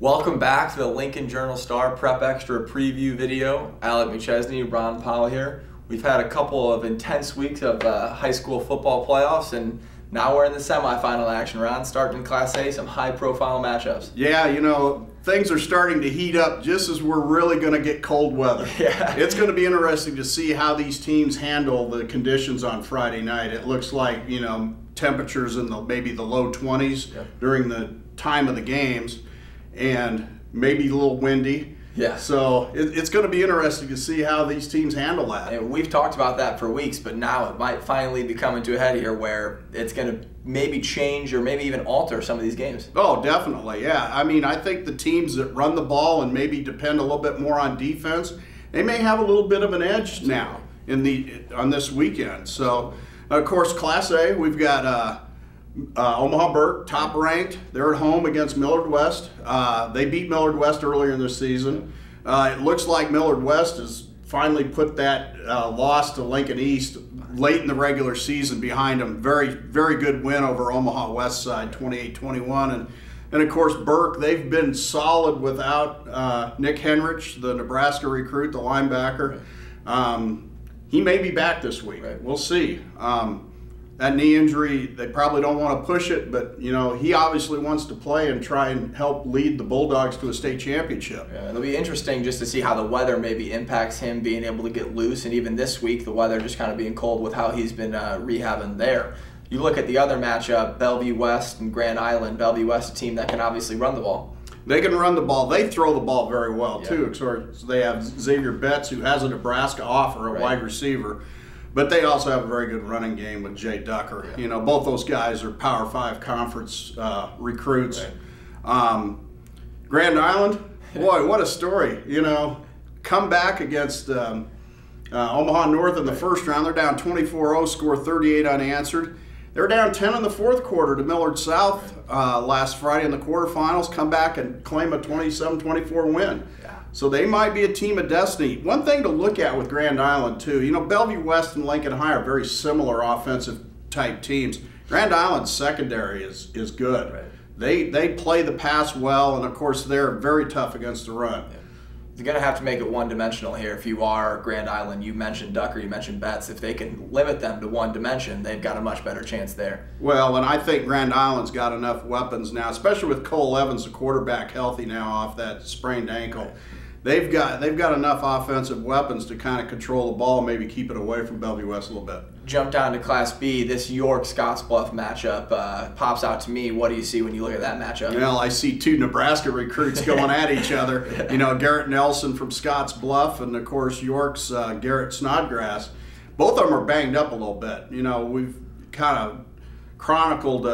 Welcome back to the Lincoln Journal-Star Prep Extra preview video. Alec McChesney, Ron Powell here. We've had a couple of intense weeks of high school football playoffs, and now we're in the semifinal action, Ron. Starting in Class A, some high-profile matchups. Yeah, you know, things are starting to heat up just as we're really going to get cold weather. Yeah. It's going to be interesting to see how these teams handle the conditions on Friday night. It looks like, you know, temperatures in maybe the low 20s during the time of the games, and maybe a little windy. Yeah. So it's going to be interesting to see how these teams handle that. And we've talked about that for weeks, but now it might finally be coming to a head here where it's going to maybe change or maybe even alter some of these games. Oh, definitely, yeah. I mean, I think the teams that run the ball and maybe depend a little bit more on defense, they may have a little bit of an edge now on this weekend. So, of course, Class A, we've got Omaha Burke, top ranked. They're at home against Millard West. They beat Millard West earlier in the season. It looks like Millard West has finally put that loss to Lincoln East late in the regular season behind them. Very, very good win over Omaha West Side, 28-21. And of course, Burke, they've been solid without Nick Henrich, the Nebraska recruit, the linebacker. He may be back this week. We'll see. That knee injury, they probably don't want to push it, but you know, he obviously wants to play and try and help lead the Bulldogs to a state championship. Yeah, it'll be interesting just to see how the weather maybe impacts him being able to get loose, and even this week the weather just kind of being cold with how he's been rehabbing there. You look at the other matchup, Bellevue West and Grand Island. Bellevue West, a team that can obviously run the ball. They can run the ball. They throw the ball very well too. So they have Xavier Betts, who has a Nebraska offer, a wide receiver. But they also have a very good running game with Jay Ducker. You know, both those guys are Power 5 conference recruits. Grand Island, boy, what a story. You know, come back against Omaha North in the first round. They're down 24-0, score 38 unanswered. They're down 10 in the fourth quarter to Millard South last Friday in the quarterfinals. Come back and claim a 27-24 win. So they might be a team of destiny. One thing to look at with Grand Island too, you know, Bellevue West and Lincoln High are very similar offensive type teams. Grand Island's secondary is good. They play the pass well, and of course they're very tough against the run. You're going to have to make it one-dimensional here if you are Grand Island. You mentioned Ducker, you mentioned Betts. If they can limit them to one dimension, they've got a much better chance there. Well, and I think Grand Island's got enough weapons now, especially with Cole Evans, the quarterback, healthy now off that sprained ankle. They've got enough offensive weapons to kind of control the ball, maybe keep it away from Bellevue West a little bit. Jump down to Class B. This York-Scottsbluff matchup pops out to me. What do you see when you look at that matchup? Well, I see two Nebraska recruits going at each other. You know, Garrett Nelson from Scottsbluff, and of course York's Garrett Snodgrass. Both of them are banged up a little bit. You know, we've kind of chronicled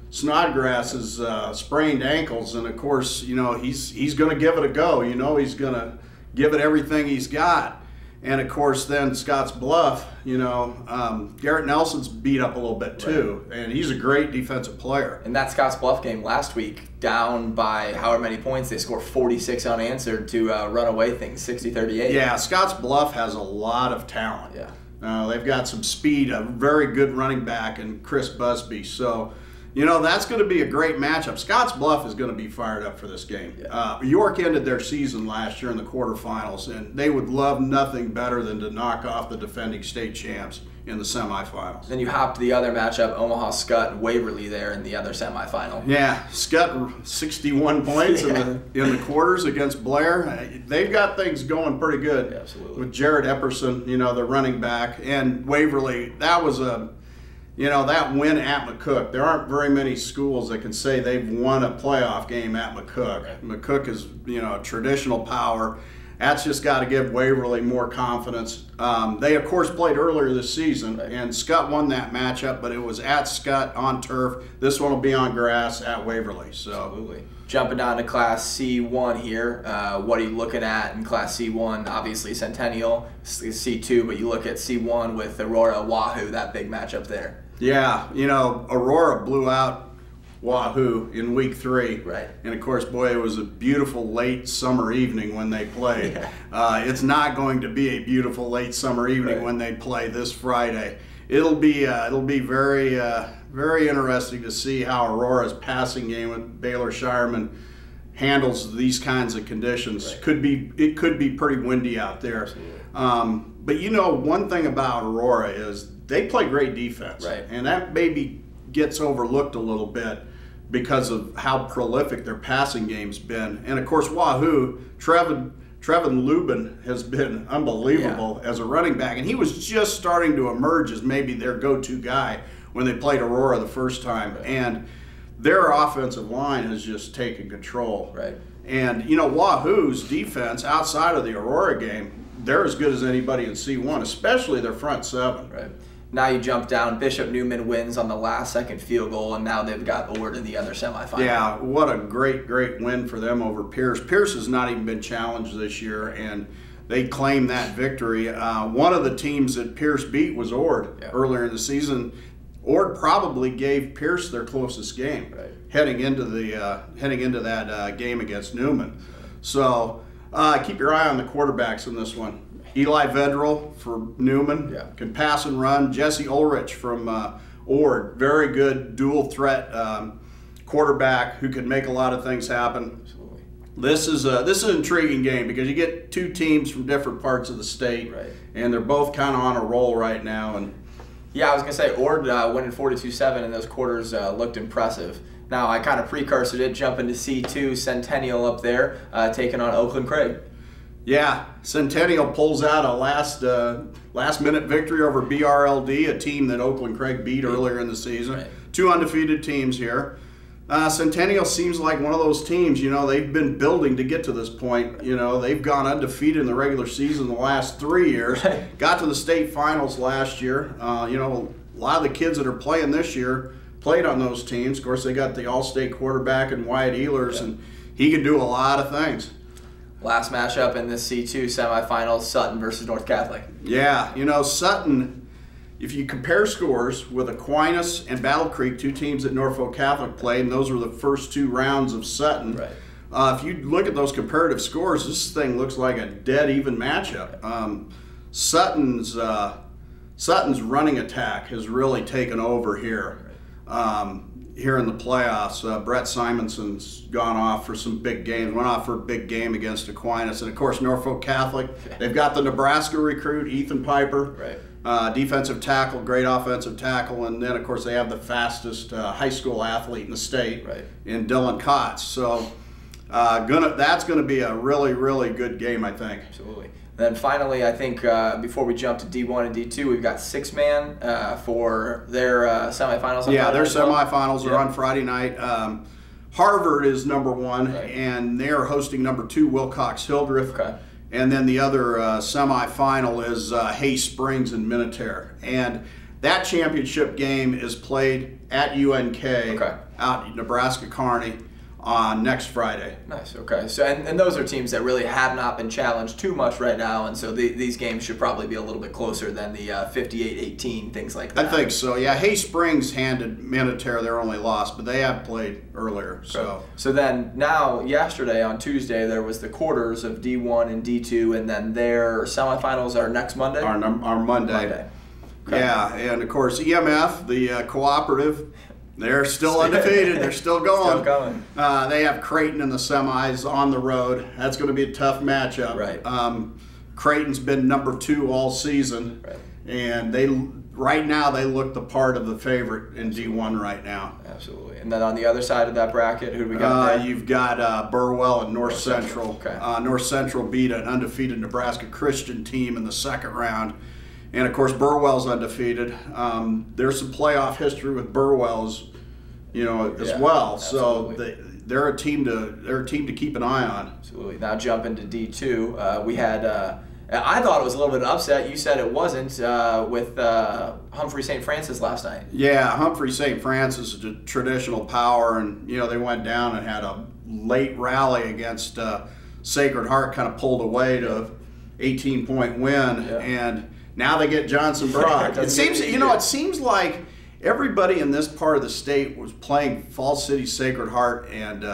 Snodgrass's sprained ankles, and of course, you know, he's going to give it a go. You know, he's going to give it everything he's got. And of course, then Scottsbluff, you know, Garrett Nelson's beat up a little bit too, and he's a great defensive player. In that Scottsbluff game last week, down by however many points, they scored 46 unanswered to run away things, 60-38. Yeah, Scottsbluff has a lot of talent. They've got some speed, a very good running back in Chris Busby. So, you know, that's going to be a great matchup. Scottsbluff is going to be fired up for this game. York ended their season last year in the quarterfinals, and they would love nothing better than to knock off the defending state champs in the semifinals. Then you hop to the other matchup, Omaha Skutt and Waverly there in the other semifinal. Yeah, Skutt 61 points in the quarters against Blair. They've got things going pretty good. Absolutely. With Jared Epperson, you know, the running back, and Waverly. That was you know, that win at McCook. There aren't very many schools that can say they've won a playoff game at McCook. McCook is, you know, a traditional power. That's just got to give Waverly more confidence. They, of course, played earlier this season, and Skutt won that matchup, but it was at Skutt on turf. This one will be on grass at Waverly. So. Absolutely. Jumping down to Class C1 here, what are you looking at in Class C1? Obviously Centennial, C2, but you look at C1 with Aurora Wahoo, that big matchup there. Yeah, you know, Aurora blew out Wahoo in week 3. And of course, boy, it was a beautiful late summer evening when they played. It's not going to be a beautiful late summer evening when they play this Friday. It'll be very interesting to see how Aurora's passing game with Baylor Shireman handles these kinds of conditions. Right. It could be pretty windy out there. But you know, one thing about Aurora is they play great defense, right. and that maybe gets overlooked a little bit because of how prolific their passing game's been. And of course, Wahoo, Trevin Lubin has been unbelievable as a running back, and he was just starting to emerge as maybe their go-to guy when they played Aurora the first time. Right. And their offensive line has just taken control. Right. And you know, Wahoo's defense outside of the Aurora game, they're as good as anybody in C1, especially their front seven. Right. Now you jump down. Bishop Neumann wins on the last-second field goal, and now they've got Ord in the other semifinal. Yeah, what a great win for them over Pierce. Pierce has not even been challenged this year, and they claim that victory. One of the teams that Pierce beat was Ord earlier in the season. Ord probably gave Pierce their closest game heading into that game against Neumann. So keep your eye on the quarterbacks in this one. Eli Vedral for Neumann can pass and run. Jesse Ulrich from Ord, very good dual threat quarterback who can make a lot of things happen. Absolutely. This is an intriguing game because you get two teams from different parts of the state, and they're both kind of on a roll right now. And yeah, I was gonna say Ord winning 42-7 in those quarters looked impressive. Now I kind of precursored it, jumping to C2, Centennial up there taking on Oakland Craig. Yeah, Centennial pulls out a last-minute victory over BRLD, a team that Oakland Craig beat earlier in the season. Right. Two undefeated teams here. Centennial seems like one of those teams, you know, they've been building to get to this point. You know, they've gone undefeated in the regular season the last 3 years. Right. Got to the state finals last year. You know, a lot of the kids that are playing this year played on those teams. Of course, they got the all-state quarterback in Wyatt Ehlers, and he can do a lot of things. Last matchup in this C2 semifinals, Sutton versus North Catholic. Yeah, you know, Sutton, if you compare scores with Aquinas and Battle Creek, two teams that Norfolk Catholic played, and those were the first 2 rounds of Sutton. Right. If you look at those comparative scores, this thing looks like a dead even matchup. Sutton's running attack has really taken over here. Here in the playoffs, Brett Simonson's gone off for some big games, went off for a big game against Aquinas. And of course, Norfolk Catholic, they've got the Nebraska recruit, Ethan Piper, defensive tackle, great offensive tackle. And then, of course, they have the fastest high school athlete in the state in Dylan Kotz. So that's going to be a really, really good game, I think. Absolutely. Then finally, I think before we jump to D1 and D2, we've got 6-man for their semifinals. Yeah, their semifinals are on Friday night. Harvard is number 1, and they are hosting number 2, Wilcox Hildreth. Okay. And then the other semifinal is Hay Springs and Minutair. And that championship game is played at UNK out in Nebraska Kearney on next Friday. Nice. Okay. So and those are teams that really have not been challenged too much right now, and so these games should probably be a little bit closer than the 58-18 things like that. I think so. Yeah. Hay Springs handed Minutair their only loss, but they have played earlier. So then now yesterday on Tuesday there was the quarters of D1 and D2, and then their semifinals are next Monday. Our Monday. Okay. Yeah, and of course EMF, the cooperative. They're still undefeated. They're still going. Still going. They have Creighton in the semis on the road. That's going to be a tough matchup. Right. Creighton's been number 2 all season, and right now they look the part of the favorite in D1 right now. Absolutely. And then on the other side of that bracket, who do we got there? You've got Burwell and North Central. Okay. North Central beat an undefeated Nebraska Christian team in the second round. And of course, Burwell's undefeated. There's some playoff history with Burwell's, as well. Absolutely. So they're a team to keep an eye on. Absolutely. Now jump into D2. We had. I thought it was a little bit of an upset. You said it wasn't with Humphrey St. Francis last night. Yeah, Humphrey St. Francis is a traditional power, and they went down and had a late rally against Sacred Heart, kind of pulled away to 18-point win, and now they get Johnson Brock. It seems like everybody in this part of the state was playing Falls City Sacred Heart and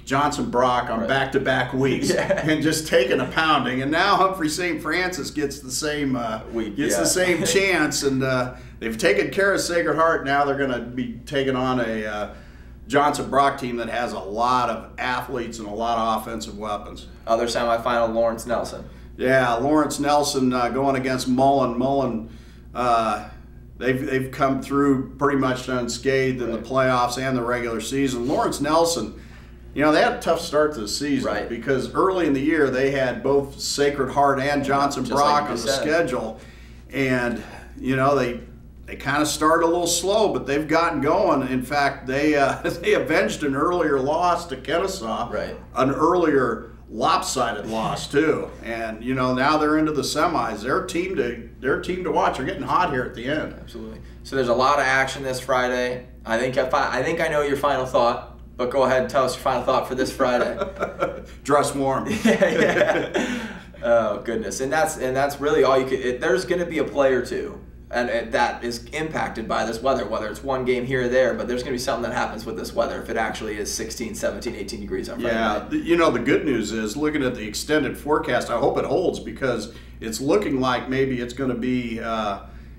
Johnson Brock on back-to-back weeks and just taking a pounding. And now Humphrey St. Francis gets the same the same chance, and they've taken care of Sacred Heart. Now they're going to be taking on a Johnson-Brock team that has a lot of athletes and a lot of offensive weapons. Other semifinal, Lawrence Nelson. Yeah, Lawrence Nelson going against Mullen. Mullen, they've come through pretty much unscathed in the playoffs and the regular season. Lawrence Nelson, you know, they had a tough start to the season because early in the year they had both Sacred Heart and Johnson-Brock on the schedule. And, you know, they kind of started a little slow, but they've gotten going. In fact, they avenged an earlier loss to Kennesaw, an earlier lopsided loss too. And, you know, now they're into the semis. They're a team to watch. They're getting hot here at the end. Absolutely. So there's a lot of action this Friday. I think I know your final thought. But go ahead and tell us your final thought for this Friday. Dress warm. Yeah. Oh goodness, and that's really all you could. There's going to be a play or two, and that is impacted by this weather. Whether it's one game here or there, but there's going to be something that happens with this weather if it actually is 16, 17, 18 degrees on Friday night. You know, the good news is looking at the extended forecast. I hope it holds because it's looking like maybe it's going to be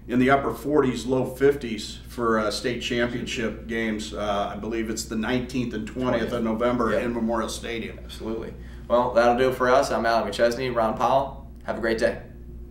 in the upper 40s, low 50s for state championship games. I believe it's the 19th and 20th of November in Memorial Stadium. Absolutely. Well, that'll do it for us. I'm Alec McChesney, Ron Powell. Have a great day.